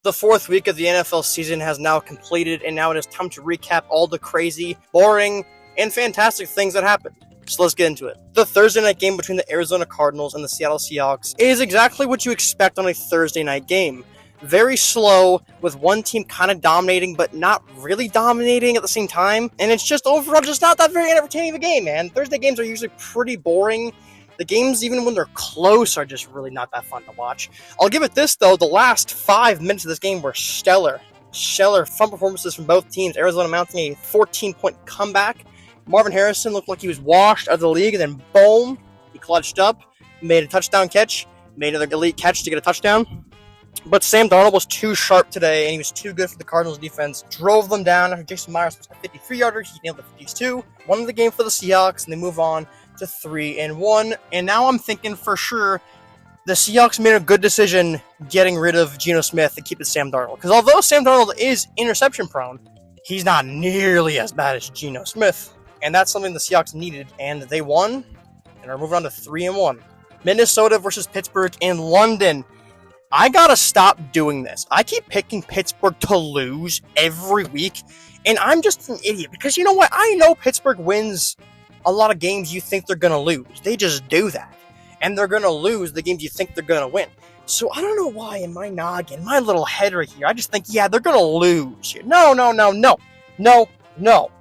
The fourth week of the NFL season has now completed, and now it is time to recap all the crazy, boring, and fantastic things that happened. So let's get into it. The Thursday night game between the Arizona Cardinals and the Seattle Seahawks is exactly what you expect on a Thursday night game. Very slow, with one team kind of dominating, but not really dominating at the same time. And it's just overall just not that very entertaining of a game, man. Thursday games are usually pretty boring. The games, even when they're close, are just really not that fun to watch. I'll give it this, though. The last 5 minutes of this game were stellar. Stellar fun performances from both teams. Arizona mounting a 14-point comeback. Marvin Harrison looked like he was washed out of the league, and then boom, he clutched up, made a touchdown catch, made another elite catch to get a touchdown. But Sam Darnold was too sharp today, and he was too good for the Cardinals defense. Drove them down after Jason Myers was a 53-yarder. He nailed the 52. Won the game for the Seahawks, and they move on to 3-1. And now I'm thinking for sure the Seahawks made a good decision getting rid of Geno Smith and keeping Sam Darnold. Because although Sam Darnold is interception prone, he's not nearly as bad as Geno Smith. And that's something the Seahawks needed. And they won and are moving on to 3-1. Minnesota versus Pittsburgh in London. I gotta stop doing this. I keep picking Pittsburgh to lose every week. And I'm just an idiot. Because you know what? I know Pittsburgh wins a lot of games you think they're going to lose. They just do that. And they're going to lose the games you think they're going to win. So I don't know why in my noggin, my little head right here, I just think, yeah, they're going to lose here. No.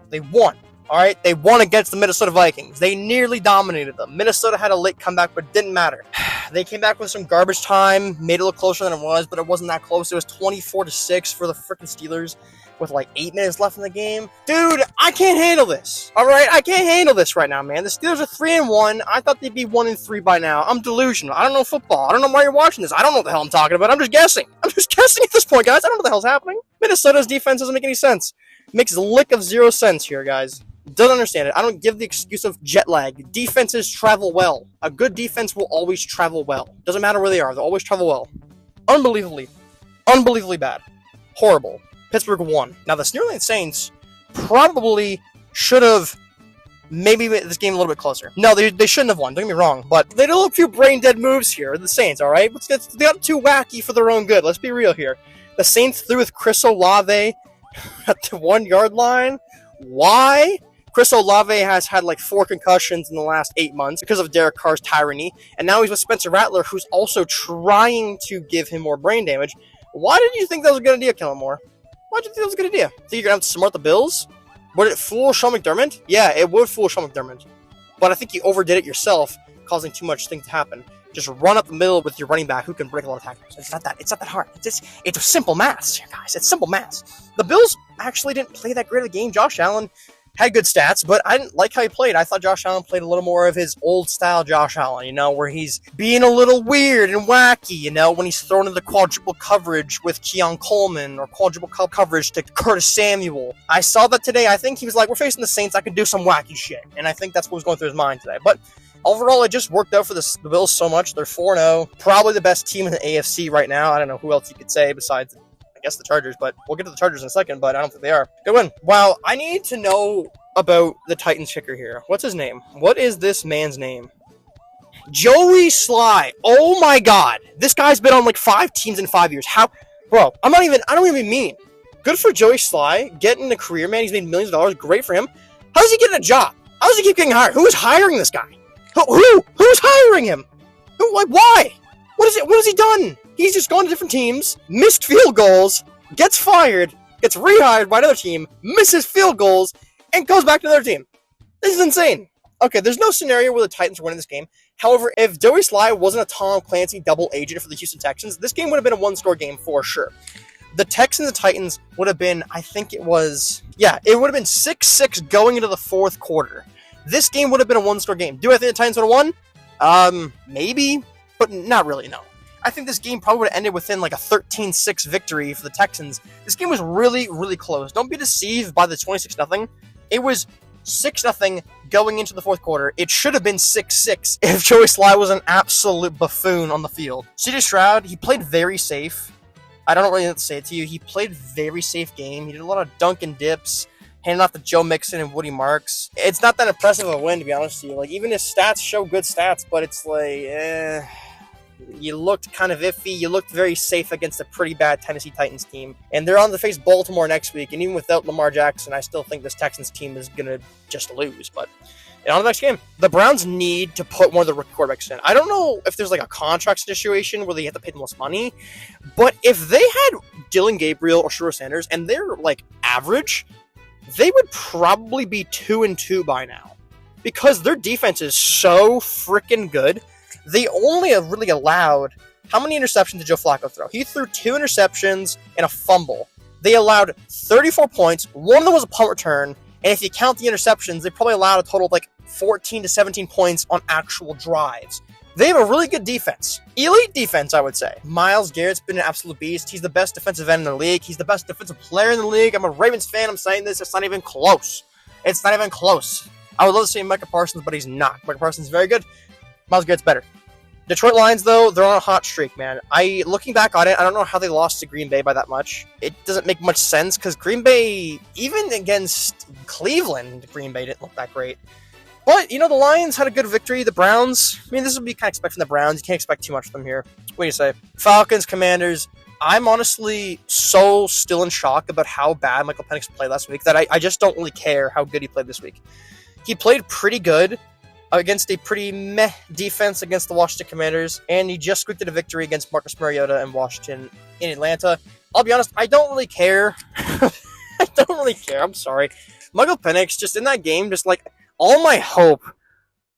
They won. All right? They won against the Minnesota Vikings. They nearly dominated them. Minnesota had a late comeback, but it didn't matter. They came back with some garbage time, made it look closer than it was, but it wasn't that close. It was 24-6 for the freaking Steelers with like 8 minutes left in the game. Dude, I can't handle this. All right? I can't handle this right now, man. The Steelers are 3-1. I thought they'd be 1-3 by now. I'm delusional. I don't know football. I don't know why you're watching this. I don't know what the hell I'm talking about. I'm just guessing. I'm just guessing at this point, guys. I don't know what the hell's happening. Minnesota's defense doesn't make any sense. Makes a lick of zero sense here, guys. Don't understand it. I don't give the excuse of jet lag. Defenses travel well. A good defense will always travel well. Doesn't matter where they are. They'll always travel well. Unbelievably bad. Horrible. Pittsburgh won. Now, the New Orleans Saints probably should have maybe made this game a little bit closer. No, they shouldn't have won. Don't get me wrong. But they did a few brain-dead moves here, the Saints, all right? They got too wacky for their own good. Let's be real here. The Saints threw with Chris Olave at the 1-yard line. Why? Chris Olave has had like 4 concussions in the last 8 months because of Derek Carr's tyranny, and now he's with Spencer Rattler, who's also trying to give him more brain damage. Why did you think that was a good idea, Kellen Moore? Why did you think that was a good idea? Think you're going to have to smart the Bills? Would it fool Sean McDermott? Yeah, it would fool Sean McDermott. But I think you overdid it yourself, causing too much thing to happen. Just run up the middle with your running back who can break a lot of tackles. It's not that hard. It's simple maths here, guys. It's simple maths. The Bills actually didn't play that great of a game. Josh Allen had good stats, but I didn't like how he played. I thought Josh Allen played a little more of his old-style Josh Allen, where he's being a little weird and wacky, when he's thrown into quadruple coverage with Keon Coleman or quadruple coverage to Curtis Samuel. I saw that today. I think he was like, we're facing the Saints. I can do some wacky shit, and I think that's what was going through his mind today. But overall, it just worked out for the Bills so much. They're 4-0, probably the best team in the AFC right now. I don't know who else you could say besides the Chargers, but we'll get to the Chargers in a second, but I don't think they are. Good win. Wow, I need to know about the Titans kicker here. What's his name? What is this man's name? Joey Sly. Oh my god. This guy's been on like 5 teams in 5 years. How? Bro, I don't even mean. Good for Joey Sly, getting a career, man. He's made millions of dollars. Great for him. How does he get a job? How does he keep getting hired? Who is hiring this guy? Who's hiring him? Why? What has he done? He's just gone to different teams, missed field goals, gets fired, gets rehired by another team, misses field goals, and goes back to another team. This is insane. Okay, there's no scenario where the Titans are winning this game. However, if Joey Sly wasn't a Tom Clancy double agent for the Houston Texans, this game would have been a 1-score game for sure. The Texans and Titans would have been, it would have been 6-6 going into the 4th quarter. This game would have been a 1-score game. Do I think the Titans would have won? Maybe, but not really, no. I think this game probably would have ended within like a 13-6 victory for the Texans. This game was really, really close. Don't be deceived by the 26-0. It was 6-0 going into the 4th quarter. It should have been 6-6 if Joey Sly was an absolute buffoon on the field. CJ Stroud, he played very safe. I don't really have to say it to you. He played a very safe game. He did a lot of dunk and dips, handing off to Joe Mixon and Woody Marks. It's not that impressive of a win, to be honest with you. Like, even his stats show good stats, but it's like, You looked kind of iffy. You looked very safe against a pretty bad Tennessee Titans team. And they're on to face Baltimore next week. And even without Lamar Jackson, I still think this Texans team is going to just lose. But on to the next game. The Browns need to put one of the rookie quarterbacks in. I don't know if there's like a contract situation where they have to pay the most money. But if they had Dylan Gabriel or Shedeur Sanders and they're like average, they would probably be 2-2 by now. Because their defense is so freaking good. They only have really allowed... How many interceptions did Joe Flacco throw? He threw 2 interceptions and a fumble. They allowed 34 points. One of them was a punt return. And if you count the interceptions, they probably allowed a total of like 14 to 17 points on actual drives. They have a really good defense. Elite defense, I would say. Myles Garrett's been an absolute beast. He's the best defensive end in the league. He's the best defensive player in the league. I'm a Ravens fan. I'm saying this. It's not even close. It's not even close. I would love to see Micah Parsons, but he's not. Micah Parsons is very good. Myles Garrett's better. Detroit Lions, though, they're on a hot streak, man. Looking back on it, I don't know how they lost to Green Bay by that much. It doesn't make much sense, because Green Bay, even against Cleveland, Green Bay didn't look that great. But, the Lions had a good victory. The Browns, this would be kind of expect from the Browns. You can't expect too much from them here. What do you say? Falcons, Commanders. I'm honestly so still in shock about how bad Michael Penix played last week that I just don't really care how good he played this week. He played pretty good against a pretty meh defense against the Washington Commanders, and he just squeaked a victory against Marcus Mariota and Washington in Atlanta. I'll be honest, I don't really care. I don't really care. I'm sorry. Michael Penix, just in that game, just like all my hope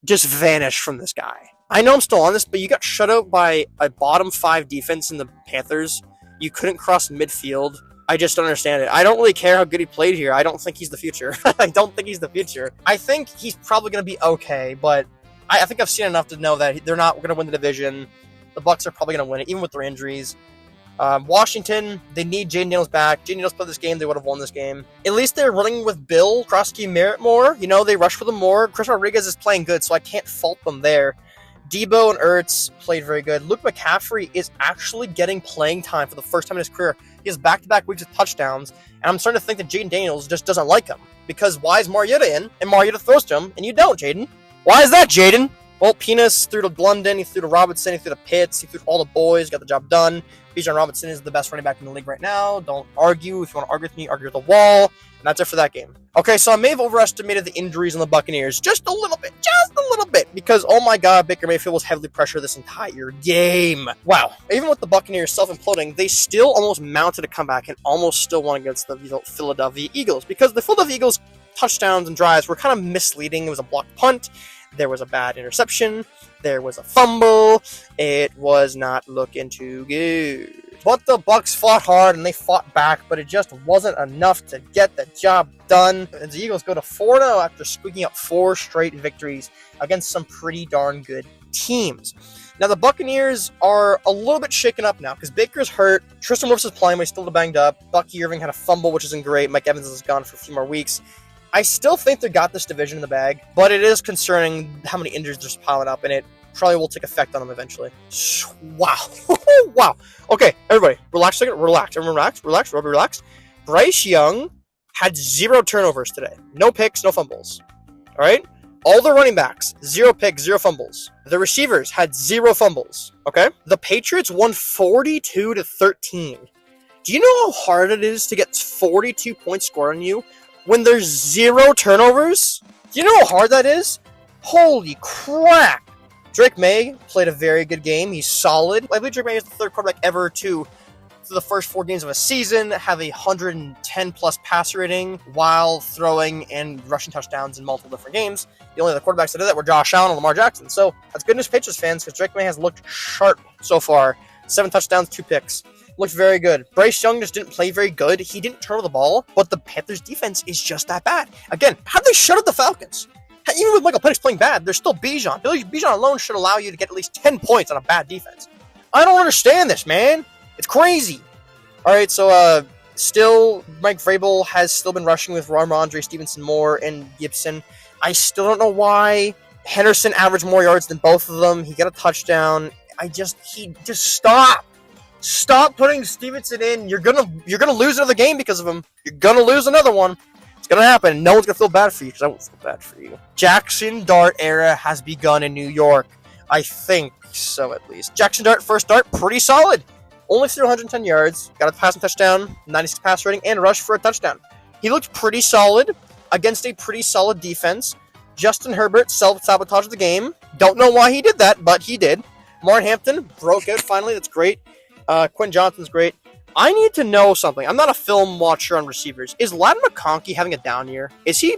just vanished from this guy. I know I'm still on this, but you got shut out by a bottom 5 defense in the Panthers. You couldn't cross midfield. I just don't understand it. I don't really care how good he played here. I don't think he's the future. I don't think he's the future. I think he's probably going to be okay, but I think I've seen enough to know that they're not going to win the division. The Bucs are probably going to win it, even with their injuries. Washington, they need Jaden Daniels back. Jaden Daniels played this game, they would have won this game. At least they're running with Bill, Krosky, Merritt more. They rush for them more. Chris Rodriguez is playing good, so I can't fault them there. Debo and Ertz played very good. Luke McCaffrey is actually getting playing time for the first time in his career. He has back-to-back weeks of touchdowns, and I'm starting to think that Jaden Daniels just doesn't like him. Because why is Mariota in, and Mariota throws to him, and you don't, Jaden? Why is that, Jaden? Well, Penis threw to London, he threw to Robinson, he threw to Pitts, he threw to all the boys, got the job done. Bijan Robinson is the best running back in the league right now. Don't argue. If you want to argue with me, argue with the wall. And that's it for that game. Okay, so I may have overestimated the injuries on the Buccaneers just a little bit. Because, oh my god, Baker Mayfield was heavily pressured this entire game. Wow. Even with the Buccaneers self-imploding, they still almost mounted a comeback and almost still won against the Philadelphia Eagles. Because the Philadelphia Eagles touchdowns and drives were kind of misleading. It was a blocked punt. There was a bad interception. There was a fumble. It was not looking too good. But the Bucs fought hard and they fought back, but it just wasn't enough to get the job done. And the Eagles go to 4-0 after squeaking up 4 straight victories against some pretty darn good teams. Now, the Buccaneers are a little bit shaken up now because Baker's hurt. Tristan Wirfs is playing, but he's still banged up. Bucky Irving had a fumble, which isn't great. Mike Evans is gone for a few more weeks. I still think they got this division in the bag, but it is concerning how many injuries they're piling up, and it probably will take effect on them eventually. Wow. Wow. Okay, everybody, relax a second. Relax. Everyone relax. Bryce Young had 0 turnovers today. No picks, no fumbles. All right? All the running backs, 0 picks, 0 fumbles. The receivers had 0 fumbles. Okay? The Patriots won 42-13. Do you know how hard it is to get 42 points scored on you when there's 0 turnovers? Do you know how hard that is? Holy crap. Drake May played a very good game. He's solid. I believe Drake May is the 3rd quarterback ever to, for the first 4 games of a season, have a 110-plus passer rating while throwing and rushing touchdowns in multiple different games. The only other quarterbacks that did that were Josh Allen and Lamar Jackson. So that's good news, Patriots fans, because Drake May has looked sharp so far. 7 touchdowns, 2 picks. Looked very good. Bryce Young just didn't play very good. He didn't turn over the ball, but the Panthers' defense is just that bad. Again, how'd they shut out the Falcons? Even with Michael Penix playing bad, there's still Bijan. Bijan alone should allow you to get at least 10 points on a bad defense. I don't understand this, man. It's crazy. All right, so still, Mike Vrabel has still been rushing with Ramondre Stevenson, Moore, and Gibson. I still don't know why. Henderson averaged more yards than both of them. He got a touchdown. Just stop. Stop putting Stevenson in. You're gonna lose another game because of him. You're gonna lose another one. It's gonna happen. No one's gonna feel bad for you because I won't feel bad for you. Jackson Dart era has begun in New York. I think so, at least. Jackson Dart, first start, pretty solid. Only threw 110 yards, got a passing touchdown, 96 pass rating, and rushed for a touchdown. He looked pretty solid against a pretty solid defense. Justin Herbert self-sabotaged the game. Don't know why he did that, but he did. Martin Hampton broke out finally. That's great. Quentin Johnston's great. I need to know something. I'm not a film watcher on receivers. Is Ladd McConkey having a down year? Is he,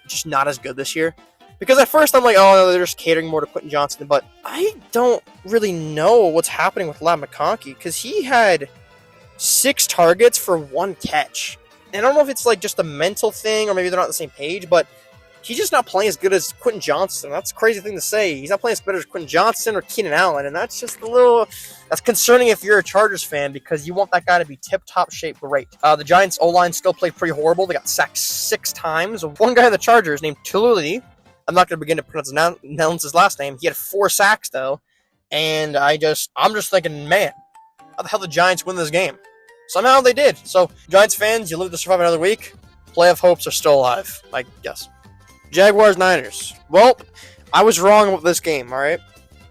just not as good this year? Because at first I'm like, oh, no, they're just catering more to Quentin Johnston. But I don't really know what's happening with Ladd McConkey. Because he had 6 targets for 1 catch. And I don't know if it's, just a mental thing or maybe they're not on the same page. But he's just not playing as good as Quentin Johnston. That's a crazy thing to say. He's not playing as good as Quentin Johnston or Keenan Allen. And that's just that's concerning if you're a Chargers fan because you want that guy to be tip-top shape great. The Giants' O-line still played pretty horrible. They got sacked 6 times. One guy in the Chargers named Tululi, I'm not going to begin to pronounce his last name. He had 4 sacks, though. And I'm just thinking, man, how the hell did the Giants win this game? Somehow they did. So, Giants fans, you live to survive another week. Playoff hopes are still alive, I guess. Jaguars-Niners. Well, I was wrong about this game, all right?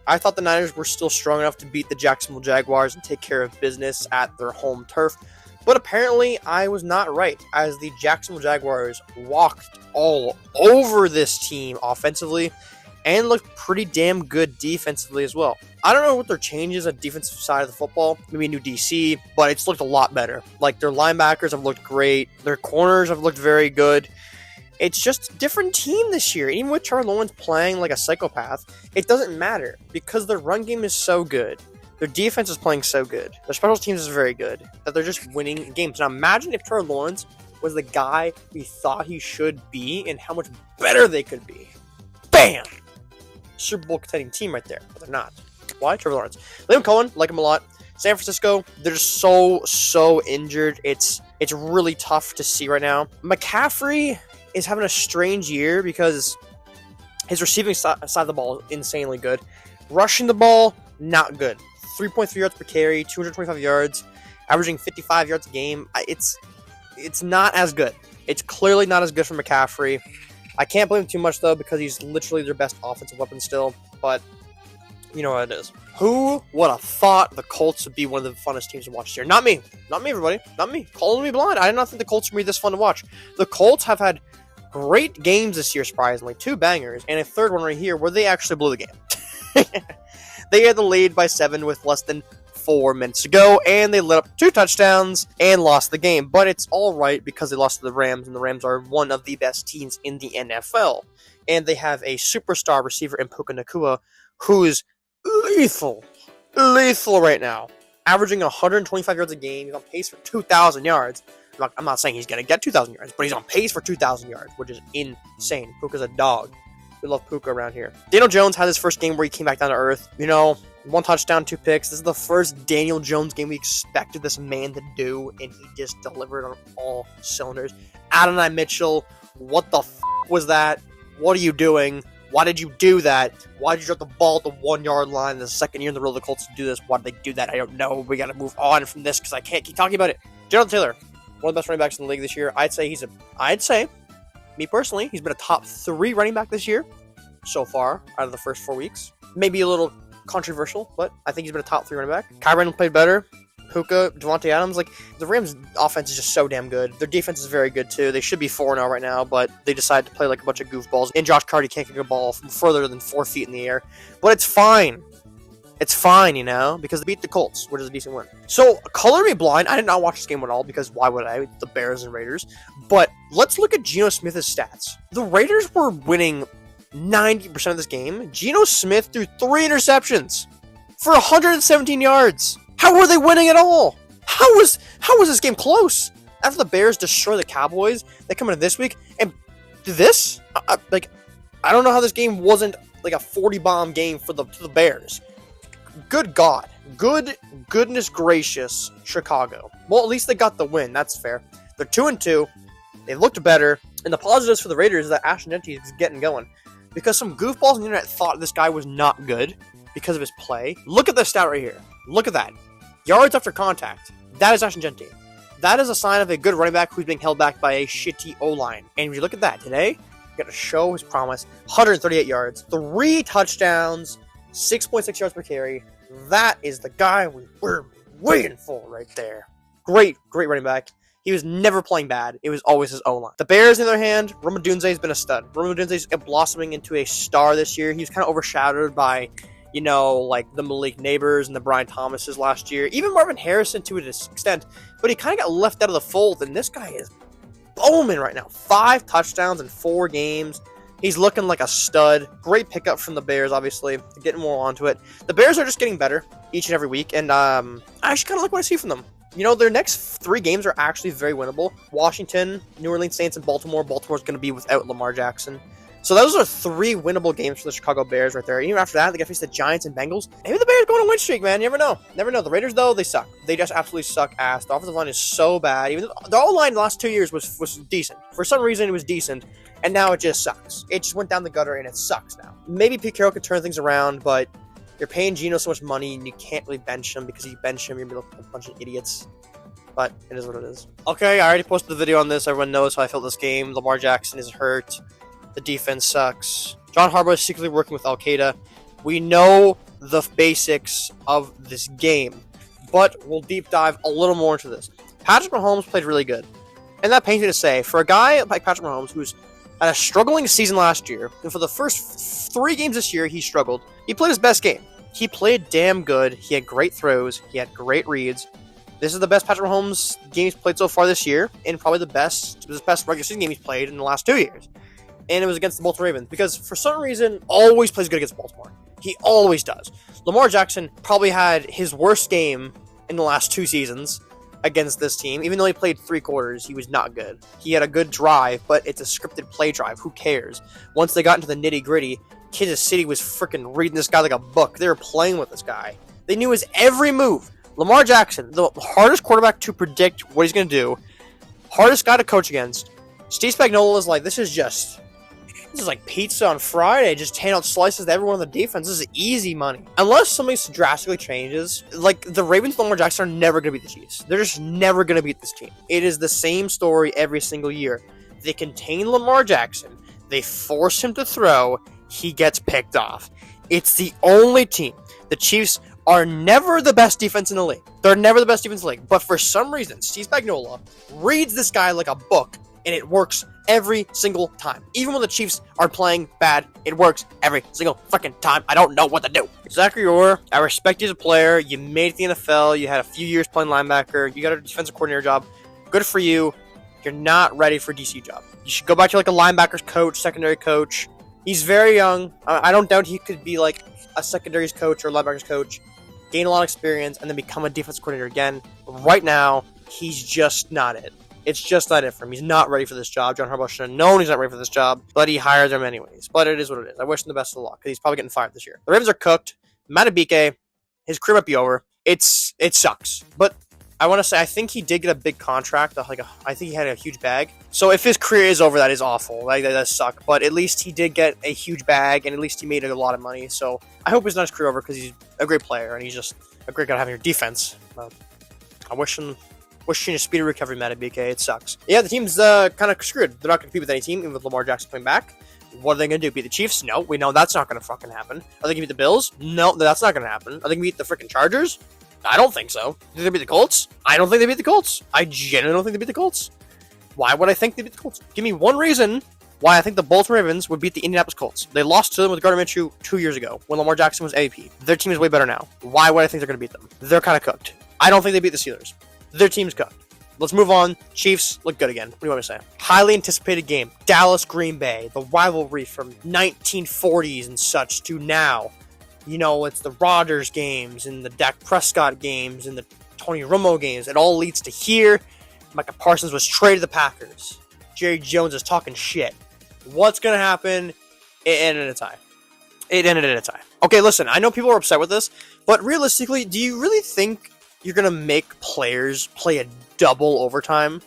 I thought the Niners were still strong enough to beat the Jacksonville Jaguars and take care of business at their home turf. But apparently, I was not right, as the Jacksonville Jaguars walked all over this team offensively and looked pretty damn good defensively as well. I don't know what their changes at the defensive side of the football. Maybe a new DC, but it's looked a lot better. Their linebackers have looked great. Their corners have looked very good. It's just a different team this year. Even with Trevor Lawrence playing like a psychopath, it doesn't matter because their run game is so good. Their defense is playing so good. Their special teams is very good that they're just winning games. Now imagine if Trevor Lawrence was the guy we thought he should be and how much better they could be. Bam! Super Bowl contending team right there. But they're not. Why? Trevor Lawrence. Liam Cohen, like him a lot. San Francisco, they're just so injured. It's really tough to see right now. McCaffrey is having a strange year because his receiving side of the ball is insanely good. Rushing the ball, not good. 3.3 yards per carry, 225 yards, averaging 55 yards a game. It's not as good. It's clearly not as good for McCaffrey. I can't blame him too much, though, because he's literally their best offensive weapon still. But you know what it is. Who would have thought the Colts would be one of the funnest teams to watch this year? Not me. Not me, everybody. Not me. Calling me blind. I did not think the Colts would be this fun to watch. The Colts have had great games this year, surprisingly. 2 bangers, and a third one right here where they actually blew the game. They had the lead by 7 with less than 4 minutes to go, and they lit up 2 touchdowns and lost the game. But it's all right because they lost to the Rams, and the Rams are one of the best teams in the NFL. And they have a superstar receiver in Puka Nacua who is lethal right now. Averaging 125 yards a game. He's on pace for 2,000 yards. I'm not saying he's going to get 2,000 yards, but he's on pace for 2,000 yards, which is insane. Puka's a dog. We love Puka around here. Daniel Jones had his first game where he came back down to earth. 1 touchdown, 2 picks. This is the first Daniel Jones game we expected this man to do, and he just delivered on all cylinders. Adonai Mitchell, what the was that? What are you doing? Why did you do that? Why did you drop the ball at the 1-yard line the second year in the row of the Colts to do this? Why did they do that? I don't know. We got to move on from this because I can't keep talking about it. Jonathan Taylor, one of the best running backs in the league this year. I'd say, me personally, he's been a top 3 running back this year so far out of the first 4 weeks. Maybe a little controversial, but I think he's been a top 3 running back. Kyron played better. Puka, Devontae Adams, the Rams' offense is just so damn good. Their defense is very good, too. They should be 4-0 right now, but they decided to play like a bunch of goofballs. And Josh Carty can't kick a ball from further than 4 feet in the air. But it's fine. It's fine, because they beat the Colts, which is a decent win. So, color me blind. I did not watch this game at all, because why would I? The Bears and Raiders. But let's look at Geno Smith's stats. The Raiders were winning 90% of this game. Geno Smith threw 3 interceptions for 117 yards. How were they winning at all? How was this game close? After the Bears destroy the Cowboys, they come into this week and do this? I don't know how this game wasn't like a 40-bomb game for the Bears. Good God. Goodness gracious, Chicago. Well, at least they got the win. That's fair. They're 2-2. They looked better. And the positives for the Raiders is that Ashton Jeanty is getting going. Because some goofballs on the internet thought this guy was not good because of his play. Look at this stat right here. Look at that. Yards after contact. That is Ashton Jeanty. That is a sign of a good running back who's being held back by a shitty O-line. And if you look at that today, you got to show his promise. 138 yards, 3 touchdowns, 6.6 yards per carry. That is the guy we were waiting for right there. Great running back. He was never playing bad. It was always his own line. The Bears, on the other hand, Rome Odunze has been a stud. Rome Odunze is blossoming into a star this year. He was kind of overshadowed by, like the Malik Neighbors and the Brian Thomases last year. Even Marvin Harrison to an extent. But he kind of got left out of the fold, and this guy is booming right now. 5 touchdowns in 4 games. He's looking like a stud. Great pickup from the Bears, obviously. Getting more onto it. The Bears are just getting better each and every week, and I actually kind of like what I see from them. Their next 3 games are actually very winnable. Washington, New Orleans Saints, and Baltimore. Baltimore's going to be without Lamar Jackson. So those are 3 winnable games for the Chicago Bears right there. Even after that, they got to face the Giants and Bengals. Maybe the Bears go on a win streak, man. You never know. Never know. The Raiders, though, they suck. They just absolutely suck ass. The offensive line is so bad. Even the O-line the last 2 years was decent. For some reason, it was decent, and now it just sucks. It just went down the gutter, and it sucks now. Maybe Pete Carroll could turn things around, but you're paying Geno so much money, and you can't really bench him, because if you bench him, you're going to be a bunch of idiots. But it is what it is. Okay, I already posted the video on this. Everyone knows how I felt this game. Lamar Jackson is hurt. The defense sucks. John Harbaugh is secretly working with Al-Qaeda. We know the basics of this game, but we'll deep dive a little more into this. Patrick Mahomes played really good. And that pains me to say, for a guy like Patrick Mahomes, who's had a struggling season last year, and for the first 3 games this year, he struggled. He played his best game. He played damn good. He had great throws. He had great reads. This is the best Patrick Mahomes game he's played so far this year, and probably the best regular season game he's played in the last 2 years. And it was against the Baltimore Ravens, because for some reason, always plays good against Baltimore. He always does. Lamar Jackson probably had his worst game in the last 2 seasons against this team. Even though he played 3 quarters, he was not good. He had a good drive, but it's a scripted play drive. Who cares? Once they got into the nitty-gritty, Kansas City was freaking reading this guy like a book. They were playing with this guy. They knew his every move. Lamar Jackson, the hardest quarterback to predict what he's going to do, hardest guy to coach against. Steve Spagnuolo is like, this is like pizza on Friday, just hand out slices to everyone on the defense. This is easy money. Unless something drastically changes, like the Ravens and Lamar Jackson are never going to beat the Chiefs. They're just never going to beat this team. It is the same story every single year. They contain Lamar Jackson. They force him to throw. He gets picked off. It's the only team. The Chiefs are never the best defense in the league. They're never the best defense in the league. But for some reason, Steve Spagnuolo reads this guy like a book, and it works every single time. Even when the Chiefs are playing bad, it works every single fucking time. I don't know what to do. Zachary Orr, I respect you as a player. You made it to the NFL. You had a few years playing linebacker. You got a defensive coordinator job. Good for you. You're not ready for a DC job. You should go back to like a linebackers coach, secondary coach. He's very young. I don't doubt he could be like a secondaries coach or linebackers coach, gain a lot of experience, and then become a defensive coordinator again. Right now, he's just not it. It's just not it for him. He's not ready for this job. John Harbaugh should have known he's not ready for this job, but he hired him anyways. But it is what it is. I wish him the best of luck, because he's probably getting fired this year. The Ravens are cooked. Matabike, his career might be over. It sucks. But I want to say, I think he did get a big contract. I think he had a huge bag. So if his career is over, that is awful. That does suck. But at least he did get a huge bag, and at least he made a lot of money. So I hope it's not his career over, because he's a great player, and he's just a great guy to have in your defense. I wish him a speedy recovery, Matabike. It sucks. Yeah, the team's kind of screwed. They're not going to compete with any team, even with Lamar Jackson coming back. What are they going to do? Beat the Chiefs? No, we know that's not going to fucking happen. Are they going to beat the Bills? No, that's not going to happen. Are they going to beat the freaking Chargers? I don't think so. Did they beat the Colts? I don't think they beat the Colts. I genuinely don't think they beat the Colts. Why would I think they beat the Colts? Give me one reason why I think the Baltimore Ravens would beat the Indianapolis Colts. They lost to them with Gardner Minshew 2 years ago when Lamar Jackson was MVP. Their team is way better now. Why would I think they're going to beat them? They're kind of cooked. I don't think they beat the Steelers. Their team's cooked. Let's move on. Chiefs look good again. What do you want me to say? Highly anticipated game. Dallas, Green Bay. The rivalry from 1940s and such to now. It's the Rodgers games and the Dak Prescott games and the Tony Romo games. It all leads to here. Micah Parsons was traded to the Packers. Jerry Jones is talking shit. What's going to happen? It ended in a tie. Okay, listen, I know people are upset with this, but realistically, do you really think you're going to make players play a double overtime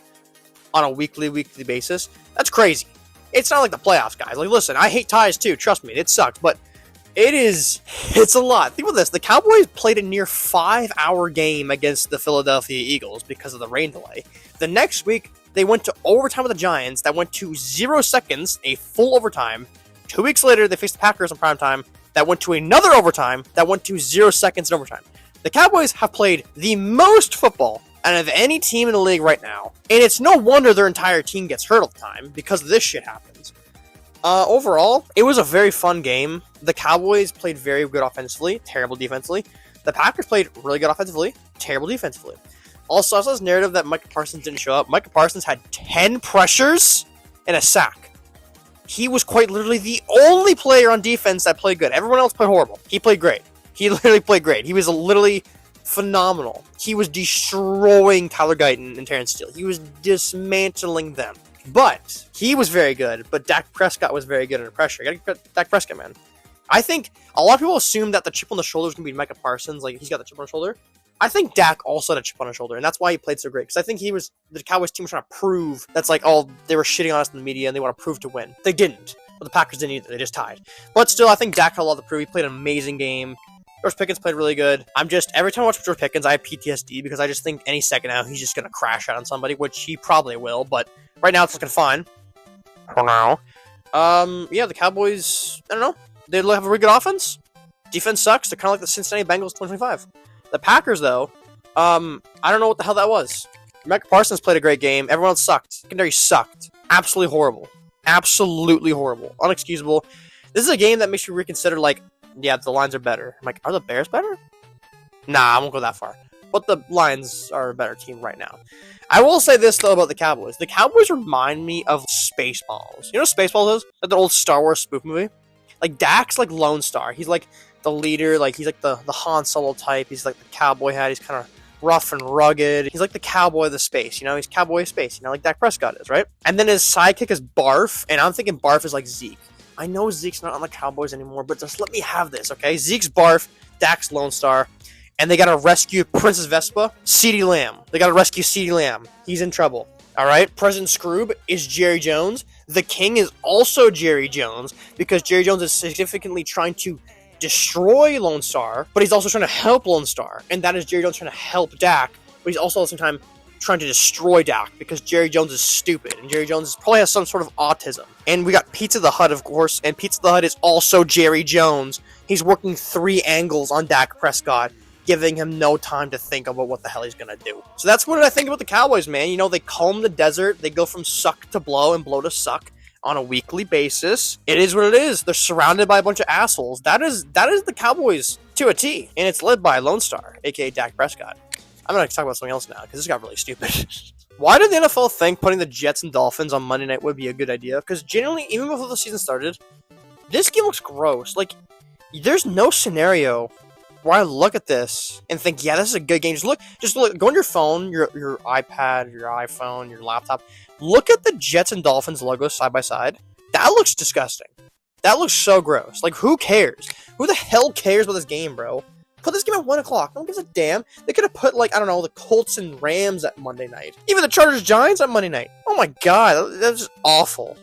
on a weekly basis? That's crazy. It's not like the playoffs, guys. Like, listen, I hate ties too. Trust me, it sucks, but it's a lot. Think about this. The Cowboys played a near 5-hour game against the Philadelphia Eagles because of the rain delay. The next week, they went to overtime with the Giants. That went to 0 seconds, a full overtime. 2 weeks later, they faced the Packers on primetime. that went to another overtime, that went to 0 seconds in overtime. The Cowboys have played the most football out of any team in the league right now. And it's no wonder their entire team gets hurt all the time, because this shit happens. Overall, it was a very fun game. The Cowboys played very good offensively, terrible defensively. The Packers played really good offensively, terrible defensively. Also, I saw this narrative that Micah Parsons didn't show up. Micah Parsons had 10 pressures and a sack. He was quite literally the only player on defense that played good. Everyone else played horrible. He played great. He literally played great. He was literally phenomenal. He was destroying Tyler Guyton and Terrence Steele. He was dismantling them. But he was very good. But Dak Prescott was very good under pressure. You gotta get Dak Prescott, man. I think a lot of people assume that the chip on the shoulder is going to be Micah Parsons. Like, he's got the chip on his shoulder. I think Dak also had a chip on his shoulder, and that's why he played so great. Because I think the Cowboys team was trying to prove that's like, oh, they were shitting on us in the media, and they want to prove to win. They didn't. But the Packers didn't either. They just tied. But still, I think Dak had a lot to prove. He played an amazing game. George Pickens played really good. Every time I watch George Pickens, I have PTSD because I just think any second now he's just going to crash out on somebody, which he probably will. But right now, it's looking fine. For now. Yeah, the Cowboys, I don't know. They have a really good offense. Defense sucks. They're kind of like the Cincinnati Bengals 2025. The Packers, though, I don't know what the hell that was. Micah Parsons played a great game. Everyone else sucked. Secondary sucked. Absolutely horrible. Absolutely horrible. Unexcusable. This is a game that makes you reconsider, like, yeah, the Lions are better. I'm like, are the Bears better? Nah, I won't go that far. But the Lions are a better team right now. I will say this, though, about the Cowboys. The Cowboys remind me of Spaceballs. You know what Spaceballs is? Like the old Star Wars spoof movie? Like, Dak's like Lone Star. He's like the leader. Like, he's like the Han Solo type. He's like the cowboy hat. He's kind of rough and rugged. He's like the cowboy of the space. You know, he's cowboy of space. You know, like Dak Prescott is, right? And then his sidekick is Barf. And I'm thinking Barf is like Zeke. I know Zeke's not on the Cowboys anymore, but just let me have this, okay? Zeke's Barf. Dak's Lone Star. And they gotta rescue Princess Vespa, CeeDee Lamb. They gotta rescue CeeDee Lamb. He's in trouble. Alright? President Scroob is Jerry Jones. The King is also Jerry Jones, because Jerry Jones is significantly trying to destroy Lone Star, but he's also trying to help Lone Star. And that is Jerry Jones trying to help Dak, but he's also at the same time trying to destroy Dak, because Jerry Jones is stupid, and Jerry Jones probably has some sort of autism. And we got Pizza the Hut, of course, and Pizza the Hut is also Jerry Jones. He's working 3 angles on Dak Prescott, giving him no time to think about what the hell he's going to do. So that's what I think about the Cowboys, man. You know, they comb the desert. They go from suck to blow and blow to suck on a weekly basis. It is what it is. They're surrounded by a bunch of assholes. That is the Cowboys to a T. And it's led by Lone Star, a.k.a. Dak Prescott. I'm going to talk about something else now, because this got really stupid. Why did the NFL think putting the Jets and Dolphins on Monday night would be a good idea? Because generally, even before the season started, this game looks gross. Like, there's no scenario where I look at this and think, yeah, this is a good game. Just look, go on your phone, your iPad, your iPhone, your laptop. Look at the Jets and Dolphins logos side by side. That looks disgusting. That looks so gross. Like, who cares? Who the hell cares about this game, bro? Put this game at 1 o'clock. No one gives a damn. They could have put, like, I don't know, the Colts and Rams at Monday night. Even the Chargers-Giants at Monday night. Oh my god, that's just awful.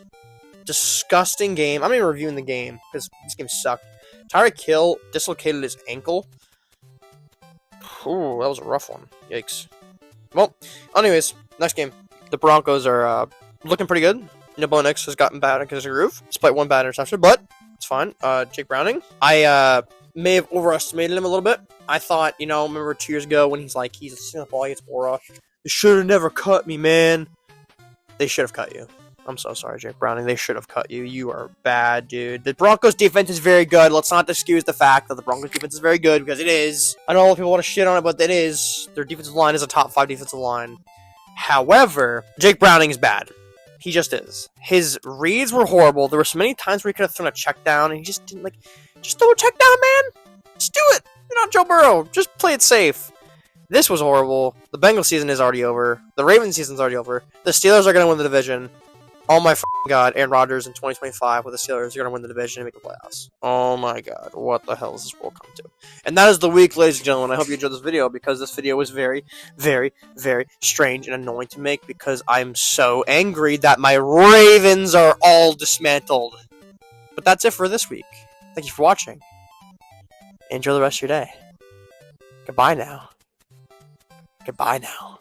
Disgusting game. I'm not even reviewing the game, because this game sucked. Tyreek Hill dislocated his ankle. Ooh, that was a rough one. Yikes. Well, anyways, next game. The Broncos are looking pretty good. Bo Nix has gotten back into his groove, despite one bad interception, but it's fine. Jake Browning. I may have overestimated him a little bit. I thought, remember 2 years ago when he's seeing the ball against Aura. They should have never cut me, man. They should have cut you. I'm so sorry, Jake Browning. They should have cut you. You are bad, dude. The Broncos defense is very good. Let's not excuse the fact that the Broncos defense is very good, because it is. I know a lot of people want to shit on it, but it is. Their defensive line is a top 5 defensive line. However, Jake Browning is bad. He just is. His reads were horrible. There were so many times where he could have thrown a check down, and he just didn't, just throw a check down, man. Just do it. You're not Joe Burrow. Just play it safe. This was horrible. The Bengals season is already over. The Ravens season is already over. The Steelers are going to win the division. Oh my god, Aaron Rodgers in 2025 with the Steelers are going to win the division and make the playoffs. Oh my god, what the hell is this world come to? And that is the week, ladies and gentlemen. I hope you enjoyed this video, because this video was very, very, very strange and annoying to make, because I'm so angry that my Ravens are all dismantled. But that's it for this week. Thank you for watching. Enjoy the rest of your day. Goodbye now. Goodbye now.